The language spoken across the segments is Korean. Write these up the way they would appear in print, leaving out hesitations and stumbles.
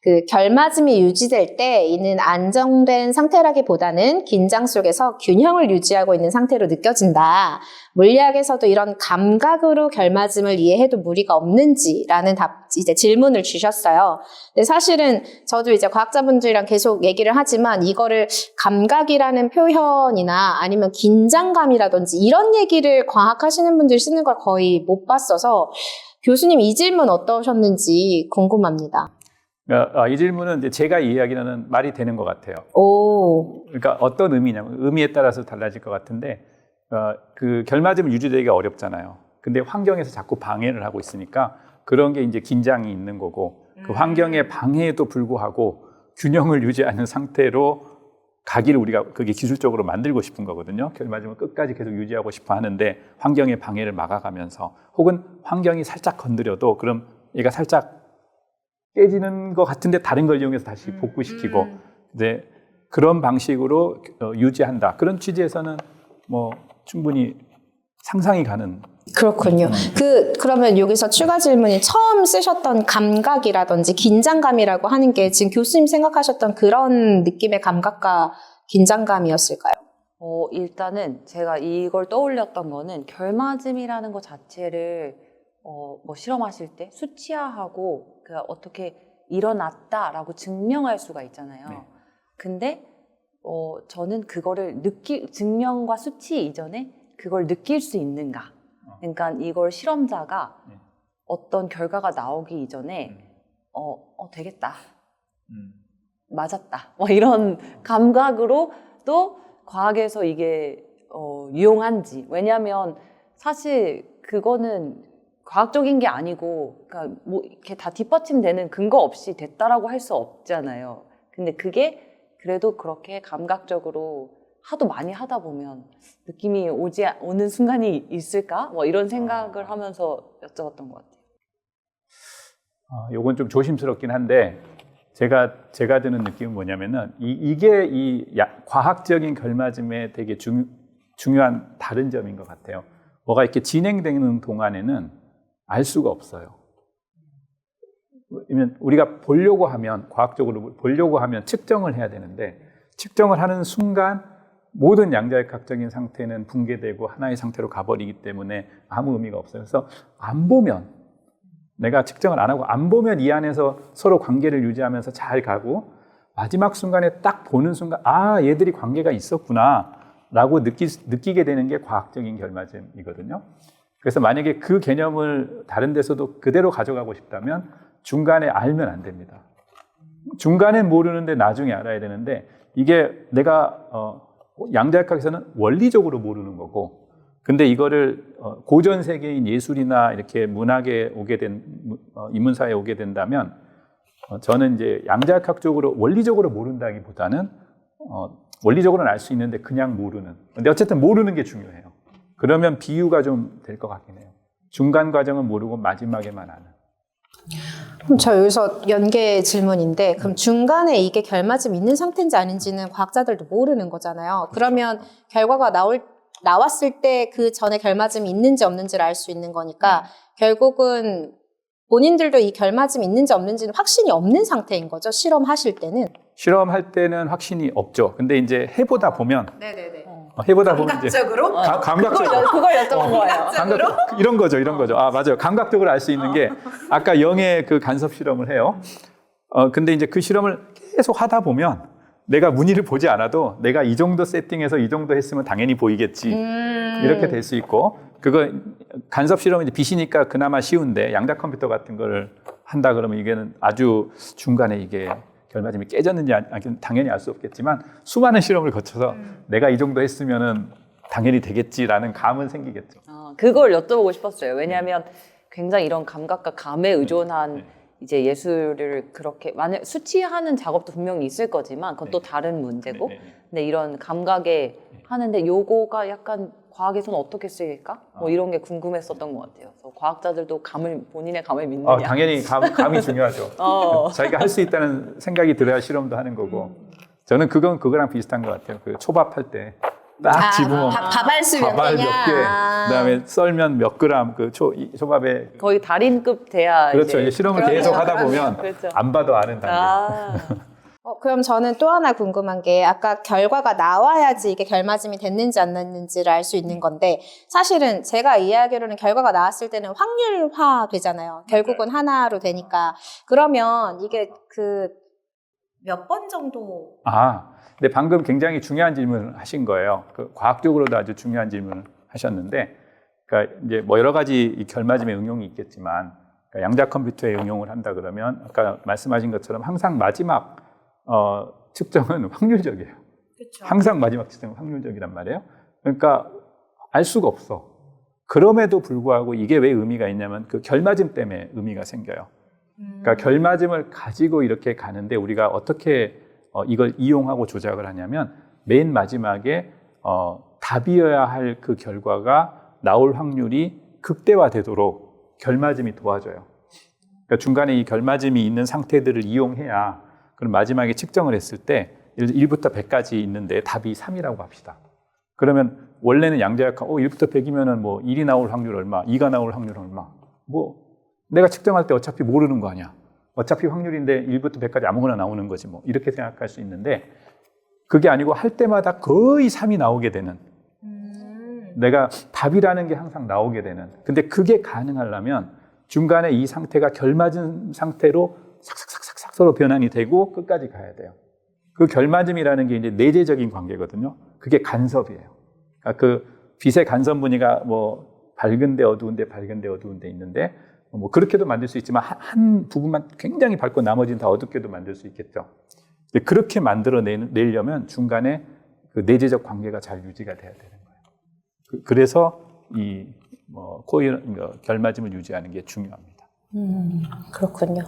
그 결맞음이 유지될 때 이는 안정된 상태라기보다는 긴장 속에서 균형을 유지하고 있는 상태로 느껴진다. 물리학에서도 이런 감각으로 결맞음을 이해해도 무리가 없는지라는 이제 질문을 주셨어요. 근데 사실은 저도 이제 과학자분들이랑 계속 얘기를 하지만 이거를 감각이라는 표현이나 아니면 긴장감이라든지 이런 얘기를 과학하시는 분들이 쓰는 걸 거의 못 봤어서 교수님 이 질문 어떠셨는지 궁금합니다. 이 질문은 이제 제가 이야기하는 말이 되는 것 같아요. 오. 그러니까 어떤 의미냐면 의미에 따라서 달라질 것 같은데 그 결맞음을 유지되기가 어렵잖아요. 근데 환경에서 자꾸 방해를 하고 있으니까 그런 게 이제 긴장이 있는 거고 그 환경의 방해에도 불구하고 균형을 유지하는 상태로 가기를 우리가 그게 기술적으로 만들고 싶은 거거든요. 결맞음을 끝까지 계속 유지하고 싶어 하는데 환경의 방해를 막아가면서 혹은 환경이 살짝 건드려도 그럼 얘가 살짝 깨지는 것 같은데 다른 걸 이용해서 다시 복구시키고 이제 그런 방식으로 유지한다. 그런 취지에서는 뭐 충분히 상상이 가는. 그렇군요. 그러면 여기서 추가 질문이 처음 쓰셨던 감각이라든지 긴장감이라고 하는 게 지금 교수님 생각하셨던 그런 느낌의 감각과 긴장감이었을까요? 일단은 제가 이걸 떠올렸던 거는 결맞음이라는 것 자체를 뭐 실험하실 때 수치화하고 어떻게 일어났다라고 증명할 수가 있잖아요. 네. 근데 저는 그거를 증명과 수치 이전에 그걸 느낄 수 있는가. 그러니까 이걸 실험자가 어떤 결과가 나오기 이전에 되겠다. 맞았다. 뭐 이런 감각으로 또 과학에서 이게 유용한지. 왜냐하면 사실 그거는 과학적인 게 아니고, 그러니까 뭐 이렇게 다 뒷받침되는 근거 없이 됐다라고 할 수 없잖아요. 근데 그게 그래도 그렇게 감각적으로 하도 많이 하다 보면 느낌이 오는 순간이 있을까? 뭐 이런 생각을 하면서 여쭤봤던 것 같아요. 요건 좀 조심스럽긴 한데 제가 드는 느낌은 뭐냐면은 이게 과학적인 결맞음의 되게 중요한 다른 점인 것 같아요. 뭐가 이렇게 진행되는 동안에는 알 수가 없어요. 왜냐면 우리가 과학적으로 보려고 하면 측정을 해야 되는데 측정을 하는 순간 모든 양자역학적인 상태는 붕괴되고 하나의 상태로 가버리기 때문에 아무 의미가 없어요. 그래서 안 보면, 내가 측정을 안 하고 안 보면 이 안에서 서로 관계를 유지하면서 잘 가고 마지막 순간에 딱 보는 순간 얘들이 관계가 있었구나 라고 느끼게 되는 게 과학적인 결맞음이거든요. 그래서 만약에 그 개념을 다른 데서도 그대로 가져가고 싶다면 중간에 알면 안 됩니다. 중간에 모르는데 나중에 알아야 되는데 이게 내가 양자역학에서는 원리적으로 모르는 거고 근데 이거를 고전 세계인 예술이나 이렇게 문학에 인문사에 오게 된다면 저는 이제 양자역학적으로 원리적으로 모른다기보다는 원리적으로는 알 수 있는데 그냥 모르는. 근데 어쨌든 모르는 게 중요해요. 그러면 비유가 좀 될 것 같긴 해요. 중간 과정은 모르고 마지막에만 아는. 그럼 저 여기서 연계 질문인데 그럼 중간에 이게 결맞음 있는 상태인지 아닌지는 과학자들도 모르는 거잖아요. 그러면 결과가 나왔을 때 그 전에 결맞음이 있는지 없는지를 알 수 있는 거니까 결국은 본인들도 이 결맞음이 있는지 없는지는 확신이 없는 상태인 거죠. 실험하실 때는. 실험할 때는 확신이 없죠. 근데 이제 해보다 보면 감각적으로? 감각적으로 그걸 여쭤본 거예요. 이런 거죠. 맞아요. 감각적으로 알 수 있는 게 아까 영의 그 간섭 실험을 해요. 근데 이제 그 실험을 계속 하다 보면 내가 무늬를 보지 않아도 내가 이 정도 세팅해서 이 정도 했으면 당연히 보이겠지. 이렇게 될 수 있고 그거 간섭 실험은 이제 빛이니까 그나마 쉬운데 양자 컴퓨터 같은 거를 한다 그러면 이게는 아주 중간에 이게 결맞음이 깨졌는지 당연히 알 수 없겠지만 수많은 실험을 거쳐서 내가 이 정도 했으면은 당연히 되겠지라는 감은 생기겠죠. 그걸 여쭤보고 싶었어요. 왜냐하면 굉장히 이런 감각과 감에 의존한 이제 예술을 그렇게 만약 수치하는 작업도 분명히 있을 거지만 그건 또 다른 문제고 근데 이런 감각에 하는데 요거가 약간 과학에서는 어떻게 쓰일까? 뭐 이런 게 궁금했었던 것 같아요. 그래서 과학자들도 본인의 감을 믿느냐? 당연히 감이 중요하죠. 자기가 할 수 있다는 생각이 들어야 실험도 하는 거고 저는 그거랑 비슷한 것 같아요. 그 초밥할 때 딱 집으면 밥알수 몇 밥알 몇 개냐. 개, 그다음에 썰면 몇 그램 그 초밥에 거의 달인급 돼야 그렇죠. 이제 실험을 그럼요. 계속 하다 보면 그렇죠. 안 봐도 아는 단계. 아, 그럼 저는 또 하나 궁금한 게 아까 결과가 나와야지 이게 결맞음이 됐는지 안 됐는지를 알 수 있는 건데 사실은 제가 이해하기로는 결과가 나왔을 때는 확률화 되잖아요. 결국은 하나로 되니까. 그러면 이게 그 몇 번 정도 근데 방금 굉장히 중요한 질문을 하신 거예요. 그 과학적으로도 아주 중요한 질문을 하셨는데, 그러니까 이제 뭐 여러 가지 이 결맞음의 응용이 있겠지만, 그러니까 양자 컴퓨터에 응용을 한다 그러면 아까 말씀하신 것처럼 항상 마지막 측정은 확률적이에요. 그렇죠. 항상 마지막 측정은 확률적이란 말이에요. 그러니까 알 수가 없어. 그럼에도 불구하고 이게 왜 의미가 있냐면 그 결맞음 때문에 의미가 생겨요. 그러니까 결맞음을 가지고 이렇게 가는데 우리가 어떻게 이걸 이용하고 조작을 하냐면 맨 마지막에 답이어야 할 그 결과가 나올 확률이 극대화되도록 결맞음이 도와줘요. 그러니까 중간에 이 결맞음이 있는 상태들을 이용해야 그럼 마지막에 측정을 했을 때 1부터 100까지 있는데 답이 3이라고 합시다. 그러면 원래는 양자역학 1부터 100이면은 뭐 1이 나올 확률 얼마, 2가 나올 확률 얼마. 뭐 내가 측정할 때 어차피 모르는 거 아니야. 어차피 확률인데 1부터 100까지 아무거나 나오는 거지 뭐. 이렇게 생각할 수 있는데 그게 아니고 할 때마다 거의 3이 나오게 되는. 내가 답이라는 게 항상 나오게 되는. 근데 그게 가능하려면 중간에 이 상태가 결맞은 상태로 삭삭삭삭 서로 변환이 되고 끝까지 가야 돼요. 그 결맞음이라는 게 이제 내재적인 관계거든요. 그게 간섭이에요. 그러니까 그 빛의 간섭 무늬가 뭐 밝은데 어두운데 밝은데 어두운데 있는데 뭐 그렇게도 만들 수 있지만 한 부분만 굉장히 밝고 나머지는 다 어둡게도 만들 수 있겠죠. 그렇게 만들어 내려면 중간에 그 내재적 관계가 잘 유지가 돼야 되는 거예요. 그래서 이 결맞음을 유지하는 게 중요합니다. 그렇군요.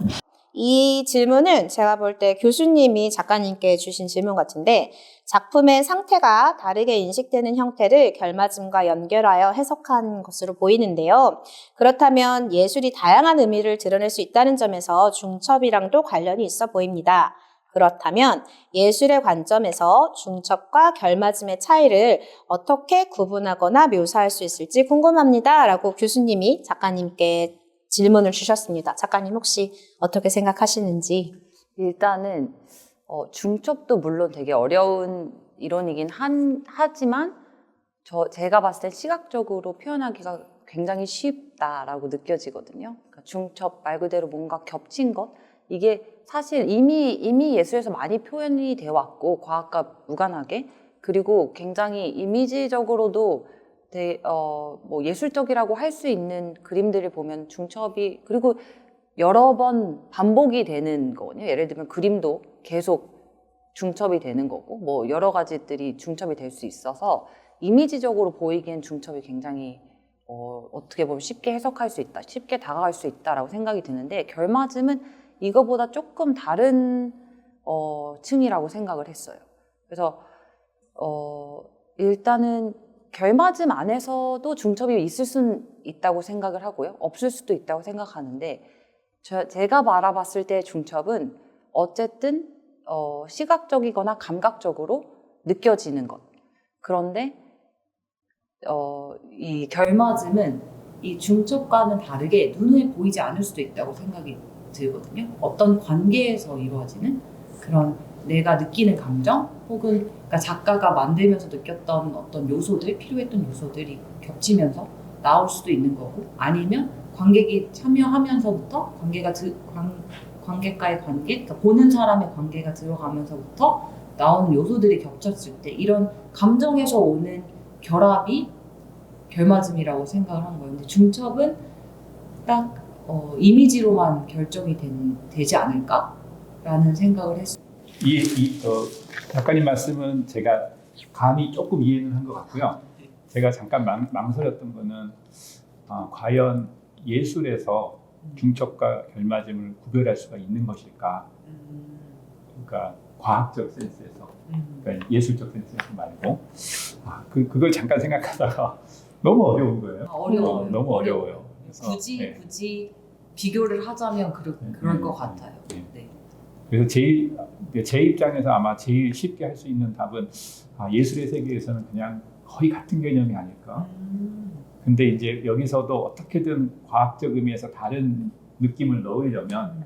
이 질문은 제가 볼 때 교수님이 작가님께 주신 질문 같은데 작품의 상태가 다르게 인식되는 형태를 결맞음과 연결하여 해석한 것으로 보이는데요. 그렇다면 예술이 다양한 의미를 드러낼 수 있다는 점에서 중첩이랑도 관련이 있어 보입니다. 그렇다면 예술의 관점에서 중첩과 결맞음의 차이를 어떻게 구분하거나 묘사할 수 있을지 궁금합니다. 라고 교수님이 작가님께 질문을 주셨습니다. 작가님 혹시 어떻게 생각하시는지? 일단은 중첩도 물론 되게 어려운 이론이긴 하지만 제가 봤을 때 시각적으로 표현하기가 굉장히 쉽다라고 느껴지거든요. 그러니까 중첩 말 그대로 뭔가 겹친 것 이게 사실 이미 예술에서 많이 표현이 되어 왔고 과학과 무관하게 그리고 굉장히 이미지적으로도 뭐 예술적이라고 할 수 있는 그림들을 보면 중첩이 그리고 여러 번 반복이 되는 거거든요. 예를 들면 그림도 계속 중첩이 되는 거고 뭐 여러 가지들이 중첩이 될 수 있어서 이미지적으로 보이기엔 중첩이 굉장히 어떻게 보면 쉽게 해석할 수 있다, 쉽게 다가갈 수 있다라고 생각이 드는데 결맞음은 이거보다 조금 다른 층이라고 생각을 했어요. 그래서 일단은 결맞음 안에서도 중첩이 있을 수는 있다고 생각을 하고요. 없을 수도 있다고 생각하는데 제가 바라봤을 때 중첩은 어쨌든 시각적이거나 감각적으로 느껴지는 것. 그런데 이 결맞음은 이 중첩과는 다르게 눈에 보이지 않을 수도 있다고 생각이 들거든요. 어떤 관계에서 이루어지는 그런 내가 느끼는 감정 혹은 그러니까 작가가 만들면서 느꼈던 어떤 요소들, 필요했던 요소들이 겹치면서 나올 수도 있는 거고 아니면 관객이 참여하면서부터 관객과의 관계, 그러니까 보는 사람의 관계가 들어가면서부터 나오는 요소들이 겹쳤을 때 이런 감정에서 오는 결합이 결맞음이라고 생각을 한 거예요. 근데 중첩은 딱 이미지로만 결정이 되지 않을까라는 생각을 했어요. 작가님 말씀은 제가 감히 조금 이해는 한 것 같고요. 제가 잠깐 망설였던 거는 과연 예술에서 중첩과 결맞음을 구별할 수가 있는 것일까? 그러니까 과학적 센스에서, 그러니까 예술적 센스에서 말고 그걸 잠깐 생각하다가 너무 어려운 거예요. 어려워요. 너무 어려워요. 그래서, 굳이 비교를 하자면 그럴 것 같아요. 네. 네. 그래서 제 입장에서 아마 제일 쉽게 할 수 있는 답은 예술의 세계에서는 그냥 거의 같은 개념이 아닐까. 근데 이제 여기서도 어떻게든 과학적 의미에서 다른 느낌을 넣으려면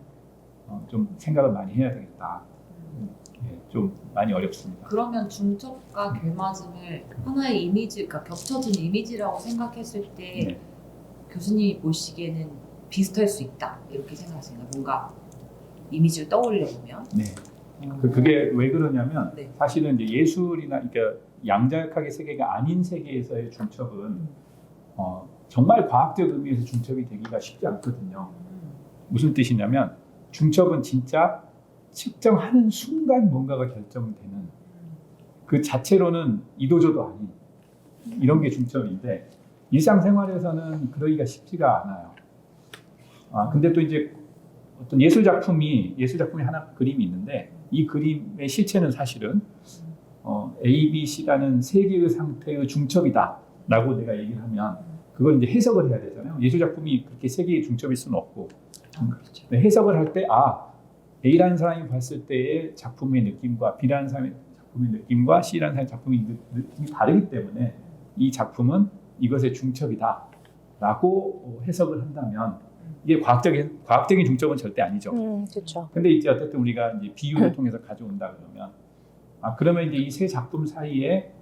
좀 생각을 많이 해야 되겠다. 예, 좀 많이 어렵습니다. 그러면 중첩과 결맞음을 하나의 이미지, 그러니까 겹쳐진 이미지라고 생각했을 때 네. 교수님이 보시기에는 비슷할 수 있다 이렇게 생각하시나요? 뭔가 이미지를 떠올려 보면. 네. 그게 왜 그러냐면 네. 사실은 이제 예술이나 그러니까 양자역학의 세계가 아닌 세계에서의 중첩은 정말 과학적 의미에서 중첩이 되기가 쉽지 않거든요. 무슨 뜻이냐면 중첩은 진짜 측정하는 순간 뭔가가 결정되는 그 자체로는 이도저도 아닌 이런 게 중첩인데 일상생활에서는 그러기가 쉽지가 않아요. 근데 또 이제 어떤 예술 작품이 하나 그림이 있는데 이 그림의 실체는 사실은 A, B, C라는 세 개의 상태의 중첩이다라고 내가 얘기를 하면 그걸 이제 해석을 해야 되잖아요. 예술 작품이 그렇게 세 개의 중첩일 수는 없고 그렇죠. 해석을 할 때 A라는 사람이 봤을 때의 작품의 느낌과 B라는 사람의 작품의 느낌과 C라는 사람의 작품의 느낌이 다르기 때문에 이 작품은 이것의 중첩이다라고 해석을 한다면 이게 과학적인 중첩은 절대 아니죠. 그렇죠. 근데 이제 어쨌든 우리가 이제 비유를 통해서 가져온다 그러면 그러면 이제 이 세 작품 사이에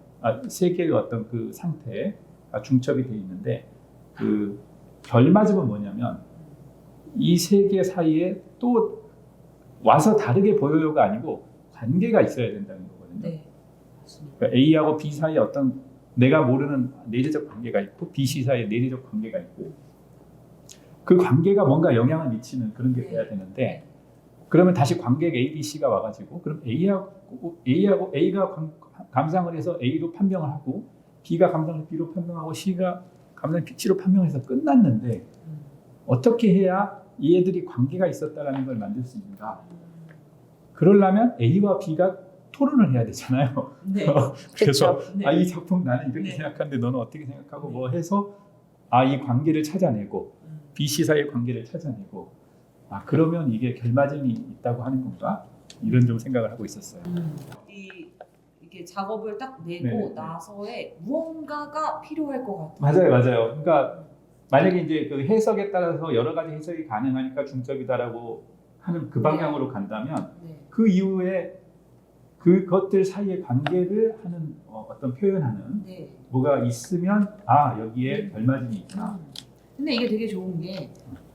세 개의 어떤 그 상태가 중첩이 돼 있는데 그 결맞음은 뭐냐면 이 세 개 사이에 또 와서 다르게 보여요가 아니고 관계가 있어야 된다는 거거든요. 네, 맞습니다. 그러니까 A하고 B 사이에 어떤 내가 모르는 내재적 관계가 있고 B, C 사이에 내재적 관계가 있고 그 관계가 뭔가 영향을 미치는 그런 게 돼야 되는데 그러면 다시 관계가 A, B, C가 와가지고 그럼 A가 감상을 해서 A로 판명을 하고 B가 감상을 해서 B로 판명하고 C가 감상을 C로 판명해서 끝났는데 어떻게 해야 이 애들이 관계가 있었다라는 걸 만들 수 있는가? 그러려면 A와 B가 토론을 해야 되잖아요. 네. 그래서 네. 이 작품 나는 이렇게 네. 생각하는데 너는 어떻게 생각하고 뭐 해서 이 관계를 찾아내고 B, C 사이의 관계를 찾아내고 그러면 이게 결맞음이 있다고 하는 건가? 이런 좀 생각을 하고 있었어요. 이게 작업을 딱 내고 네. 나서의 무언가가 필요할 것 같아요. 맞아요. 그러니까 만약에 이제 그 해석에 따라서 여러 가지 해석이 가능하니까 중첩이다라고 하는 그 방향으로 간다면 네. 그 이후에 그것들 사이의 관계를 하는 어떤 표현하는 네. 뭐가 있으면 여기에 결맞음이 있구나. 근데 이게 되게 좋은 게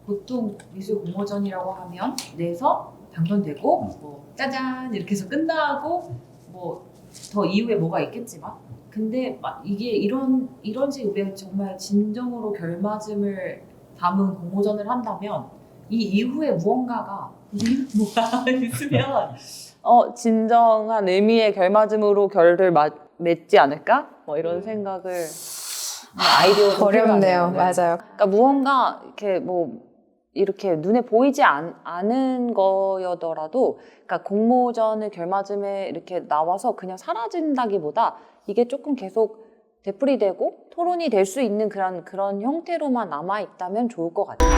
보통 미술 공모전이라고 하면 내서 당선되고 뭐 짜잔 이렇게 해서 끝나고 뭐 더 이후에 뭐가 있겠지만 근데 이게 이런 식의 정말 진정으로 결맞음을 담은 공모전을 한다면 이 이후에 무언가가 뭐가 있으면 진정한 의미의 결맞음으로 결을 맺지 않을까? 뭐 이런 생각을 아이디어도 어렵네요. 필요하네요. 네. 맞아요. 그러니까 무언가 이렇게 눈에 보이지 않은 거여더라도, 그러니까 공모전의 결맞음에 이렇게 나와서 그냥 사라진다기보다 이게 조금 계속 되풀이되고 토론이 될 수 있는 그런 형태로만 남아 있다면 좋을 것 같아요.